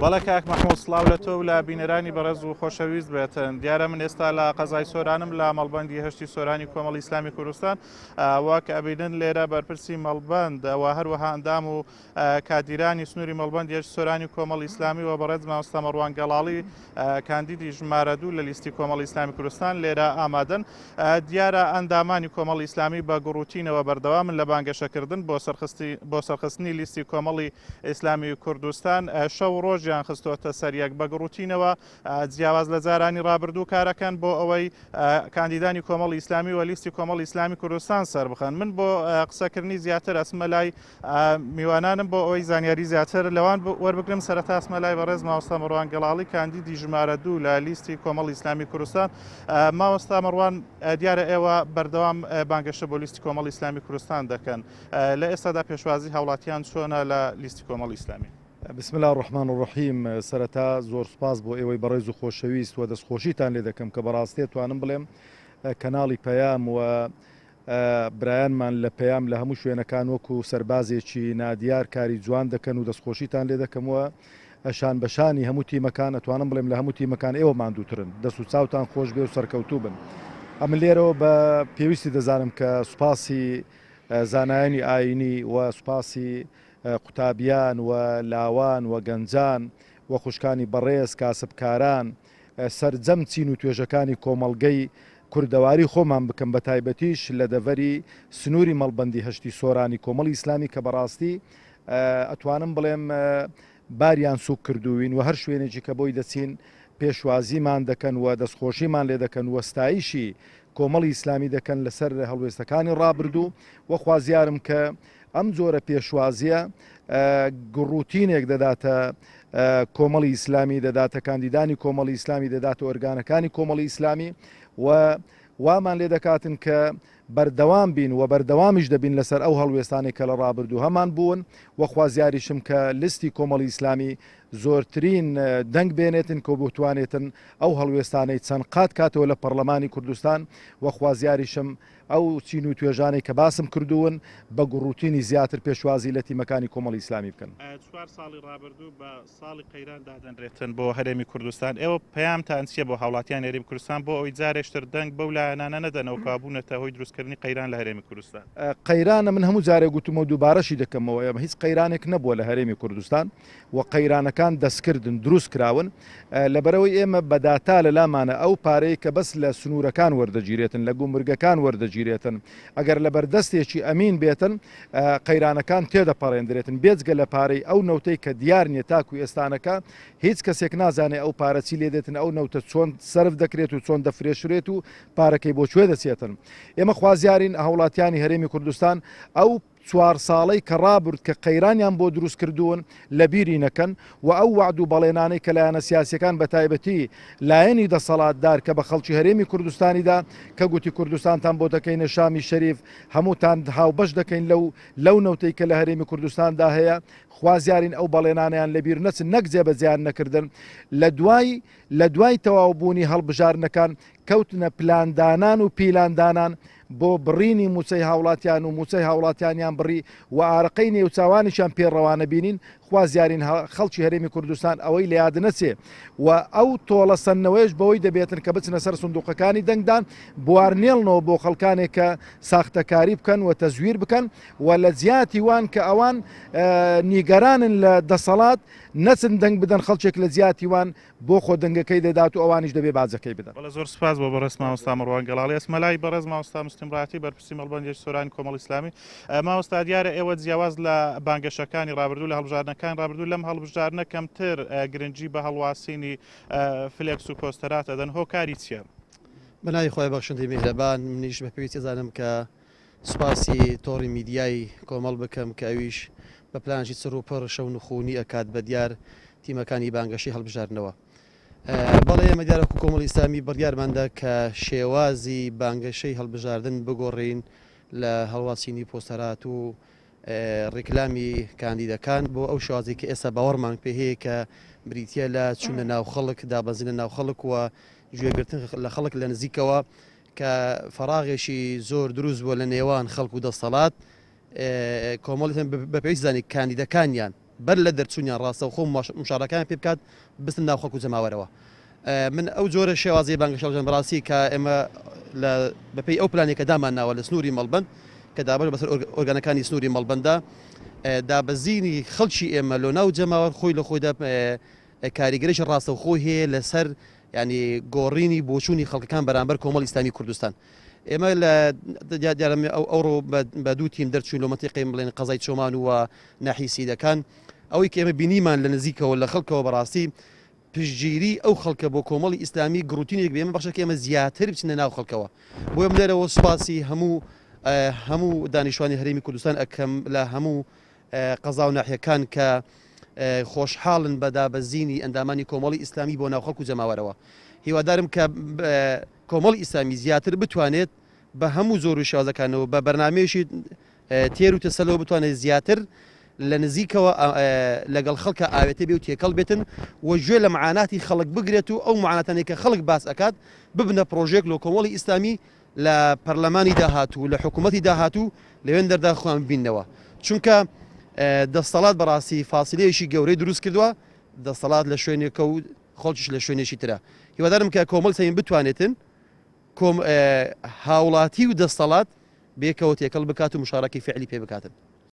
بەڵێ کاک مەحموود سڵاو لە تۆ و لە بینەرانی بەڕێز و خۆشەویست بێتن. دیارە من ئێستا لە قەزای سۆرانم لە مەڵبەندی هەشتی سۆرانی کۆمەڵی ئیسلامی کوردستان واکە ئەبینن لێرە بەرپرسی مەڵبەند و هەروەها ئەندام و کادیرانی سنووری مەڵبەندی هەشتی سۆرانی کۆمەڵی ئیسلامی و بەڕێز مامۆستا مەڕوان گەڵاڵی کاندیدی ژمارە 2 لە لیستی کۆمەڵی ئیسلامی کوردستان لێرە ئامادەن. دیارە ئەندامانی کۆمەڵی ئیسلامی بە گوڕوتینەوە بەردەوامن لە بانگەشەکردن بۆ سەرخستنی لیستی کۆمەڵی ئیسلامی کوردستان. شەو ڕۆژیان خستۆتە سەریەک بە گوڕوتینەوە جیاواز لە جارانی ڕابردوو کارەکەن بۆ ئەوەی کاندیدانی کۆمەڵی ئیسلامی و لیستی کۆمەڵی ئیسلامی کوردستان سەر بخەن. من بۆ قسەکردنی زیاتر ئەسمە لای میوانانم بۆ ئەوەی زانیاری زیاتر لەوان وەربگرم. سەرەتا ئەسمە لای بەڕێز مامۆستا مەڕوان گەڵاڵی کاندیدی ژمارە 2 لە لیستی کۆمەڵی ئیسلامی کوردستان. مامۆستا مەڕوان دیارە ئێوە بەردەوام بانگەشە بۆ لیستی کۆمەڵی ئیسلامی کوردستان دەکەن. لە ئێستادا پێشوازی هاوڵاتیان چۆنە لە لیستی کۆمەڵی ئیسلامی؟ بسم الله الرحمن الرحیم. سەرەتا زۆر سپاس بۆ ئێوەی بەڕێز و خۆشەویست و دەستخۆشیتان لێ دەکەم کە بەڕاستی توانم بڵێم کەناڵی پەیام و برایانمان لە پەیام لە هەموو شوێنەکان وەکو سەربازێکی نادیار کاری جوان دەکەن و دەستخۆشیتان لێ دەکەمەوە. شان بەشانی هەموو تیمەکان ئەتوانم بڵێم لە هەموو تیمەکان ئێوە ماندووترن، دەست و چاوتان خۆش بێ و سەرکەوتوو بن. ئەمن لێرەوە بە پێویستی دەزانم کە سوپاسی زانایانی ئاینی و سوپاسی قوتابیان و لاوان و گەنجان و خوشکانی بەڕێز کاسبکاران سەرجەم چین و توێژەکانی کۆمەڵگەی کوردەواری خۆمان بکەم بە تایبەتیش لە دەڤەری سنووری مەڵبەندی هەشتی سۆرانی کۆمەڵی ئیسلامی کە بەڕاستی ئەتوانم بڵێم باریان سوک کردوین و هەر شوێنێکی کە بۆی دەچین پێشوازیمان دەکەن و دەستخۆشیمان لێ دەکەن و ستایشی کۆمەڵی ئیسلامی دەکەن لەسەر هەڵوێستەکانی ڕابردوو و خوازیارم کە ئەم جۆرە پێشوازیە گوڕوتینێک دەداتە کۆمەڵی ئیسلامی، دەداتە کاندیدانی کۆمەڵی ئیسلامی، دەداتە ئۆرگانەکانی کۆمەڵی ئیسلامی و وامان لێ دەکاتن کە بەردەوام بین و بەردەوامیش دەبین لەسەر ئەو هەڵوێستانی کە لە ڕابردوو هەمان بوون و خوازیاریشم کە لیستی کۆمەڵی ئیسلامی زۆرترین دەنگ بێنێتن کە بتوانێتن ئەو هەڵوێستانەی چەند قات کاتەوە لە پەرلەمانی کوردستان و خوازیاریشم ئەو چین و توێژانەی کە باسم کردوون بە گوڕوتینی زیاتر پێشوازی لە تیمەکانی کۆمەڵی ئیسلامی بکەن. 4 ساڵی ڕابردوو بە ساڵی قەیران دادەنرێتن بۆ هەرێمی کوردستان. ئێوە پەیامتان چییە بۆ هاوڵاتیان هەرێمی کوردستان بۆ ئەوەی جارێشتر دەنگ بەو لایەنانە نەدەنەوە کابوونەتە هۆی دروستکردنی قەیران لە هەرێمی کوردستان؟ قەیرانە من هەموو جارێک گوتمە و دووبارەشی دەکەمەوە ئێمە هیچ قەیرانێک نەبووە لە هەرێمی کوردستان و قەیرانەکان دەستکردن دروست کراون لەبەرەوەی ئێمە بەداتا لە لامانە ئەو پارەی کە بەس لە سنوورەکان وەردەگیرێتن لە گومرگەکان وەردەگیرێتن ئەگەر لە بەردەستێکی ئەمین بێتن قەیرانەکان تێدەپەڕێنرێتن بێجگە لە پارەی ئەو نەوتەی کە دیار نیە تاکو ئێستانەکە هیچ کەسێک نازانێت ئەو پارە چی لێ دێتن ئەو نەوتە چۆن سرف دەکرێت و چۆن دەفرێشرێت و پارەکەی بۆ کوێ دەچێتن. ئێمە خوازیارین هاوڵاتیانی هەرێمی کوردستان ئەو 4 ساڵەی کە ڕابرد کە قەیرانیان بۆ دروست کردوون لە بیری نەکەن و ئەو وعد و بەڵێنانەی کە لایەنە سیاسیەکان بە تایبەتی لایەنی دەسەڵاتدار کە بە خەڵکی هەرێمی کوردستانیدا کە گوتی کوردستانتان بۆ دەکەینە شامی شەریف هەمووتان هاوبەش دەکەین لەو نەوتەی کە لە هەرێمی کوردستاندا هەیە خوازیارین ئەو بەڵێنانیان لەبیر نەچن نەک جێبەجیان نەکردن لە دوای تەواوبوونی هەڵبژارنەکان کەوتنە پلاندانان و پیلاندانان بۆ بڕینی موچەی هاوڵاتیان و موچەی هاوڵاتیانیان بڕی و ئارەقەی نێوچاوانیشان پێڕەوانە بینین. خوازیارین خەڵکی هەرێمی کوردستان ئەوەی لە یاد نەچێ و ئەو تۆڵە سەرنەوەیش بەوەی دەبێتن کە بچنە سەر سندوقەکانی دەنگدان بوارنێڵنەوە بۆ خەڵکانێک کە ساختەکاری بکەن و تەزویر بکەن و لە جیاتی وان کە ئەوان نیگەرانن لە دەسەڵات نەچن دەنگ بدەن خەڵکێک لە جیاتی وان بۆ خۆ دەنگەکەی دەدات و ئەوانیش دەبێ بازەکەی بدەن. زۆر سپاس بۆ بەڕێز مامۆستا مەڕوان گەڵاڵی. ئەسمەلای بەڕێز مامۆستا مستمڕاتی بەرپرسی مەڵبەندی سۆرانی کۆمەڵی ئیسلامی. مامۆستا دیارە ئێوە جیاواز لە بانگەشەکانی ڕابردوو لە هەڵبژارنەکان ڕابردوو لەم هەڵبژارنە کەمتر گرنگی بە هەڵواسینی فلێکس و پۆستەرات ئەدەن. هۆکاری چییە؟ بەناوی خۆی بەخشندەی میهرەبان منیش بە پێویستی زانم کە سوپاسی تۆڕی میدیایی کۆمەڵ بکەم کە ئەویش بە پلانشی چڕ و پڕ شەو نخوونی ئەکات بە دیار تیمەکانی بانگەشی هەڵبژارنەوە. بەڵێ ئێمە دیارە کۆمەڵی ئیسلامی بڕیارماندا کە شێوازی بانگەشەی هەڵبژاردن بگۆڕین لە هەڵواسینی پۆستەرات و ڕێکلامی کاندیدەکان بۆ ئەو شوازی کە ئێستا باوەڕمان پێ هەیە کە بریتە لە چوونە ناو خەڵک دابەزینە ناو خەڵک و گوێگرتن لە خەڵک لە نزیکەوە کە فەراغێکی زۆر دروست بووە لە نێوان خەڵک و دەسەڵات کۆمەڵیتان بە پێویست زانی کاندیدەکانیان بەر لە دەرچوونیان ڕاستە و خۆ مشارەکان پێ بکات بستن ناو خەڵکو و جەماوەرەوە. من ئەو جۆرە شێوازی بانگەشەڵژان بەڕاستی کە ئێمە بەپێی ئەو پلانێکە دامان ناوە لە سنووری مەڵبەند کە دابەر بەسەر ئۆرگانەکانی سنووری مەڵبەندا دابەزینی خەڵکی ئێمە لۆ ناو جەماوەر خۆی لە خۆیدا کاریگەریش ڕاستە و خۆی هەیە لەسەر ینی گۆڕینی بۆچوونی خەڵکەکان بەرامبەر کۆمەڵی ئیسلامی کوردستان. ئێمە لە دیارە ئەوڕۆ بە دوو تیم دەرچوین لە مەنتیقی بڵێن قەزای چۆمان و ناحیی سیدەکان ئەوەی کە ئێمە بینیمان لە نزیکەوە لە خەڵکەوە بەڕاستی پشتگیری ئەو خەڵکە بۆ کۆمەڵی ئیسلامی گروتینێک بێمە بەخشەکە ئێمە زیاتر بچنە ناو خەڵکەوە. بۆ ئەم لێرەوە سوپاسی هەموو دانیشتوانی هەرێمی کوردستان ئەکەم لە هەموو قەزا و ناحیەکان کە خۆشحاڵن بە دابەزینی ئەندامانی کۆمەڵی ئیسلامی بۆ ناو خەڵکو و جەماوەرەوە. هیوادارم کە کۆمەڵی ئیسلامی زیاتر بتوانێت بە هەموو زۆر و شێوازەکانەوە بە بەرنامەیەشی تێر و تەسەلەوە بتوانێت زیاتر لە نزیکەوە لەگەڵ خەڵکە ئاوێتە بێ و تێکەڵ بێتن و گوێ لە معاناتی خەڵک بگرێت و ئەو معاناتانێک کە خەڵک باس ئەکات ببنە پرۆژێک لە کۆمەڵی ئیسلامی لە پەرلەمانی داهاتوو لە حکوومەتی داهاتوو لەوێن دەردا خۆیان ببینەوە. چونکە دەسەڵات بەڕاستی فاسیلەیەشی گەورەی دروست کردووە، دەسەڵات لە شوێنێکە و خەڵکیش لە شوێنێکی ترە. هیوادارم کە کۆمەڵ سەین بتوانێتن هاوڵاتی و دەسەڵات بێکەوە تێکەڵ بکات و مشارەکەی فعلی پێ بکاتن.